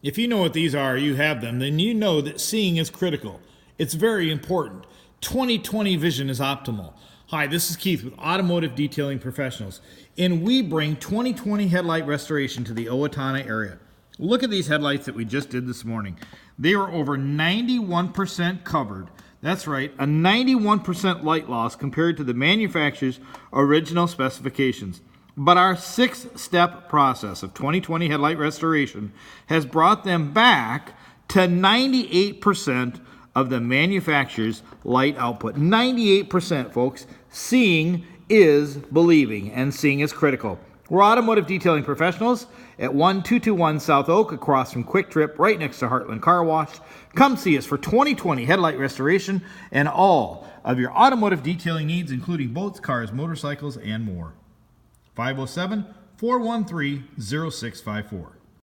If you know what these are, you have them, then you know that seeing is critical. It's very important. 20/20 vision is optimal. Hi, this is Keith with Automotive Detailing Professionals, and we bring 20/20 headlight restoration to the Owatonna area. Look at these headlights that we just did this morning. They were over 91% covered. That's right, a 91% light loss compared to the manufacturer's original specifications. But our 6-step process of 20/20 headlight restoration has brought them back to 98% of the manufacturer's light output. 98%, folks. Seeing is believing, and seeing is critical. We're Automotive Detailing Professionals at 1221 South Oak, across from Quick Trip, right next to Heartland Car Wash. Come see us for 20/20 headlight restoration and all of your automotive detailing needs, including boats, cars, motorcycles, and more. 507-413-0654.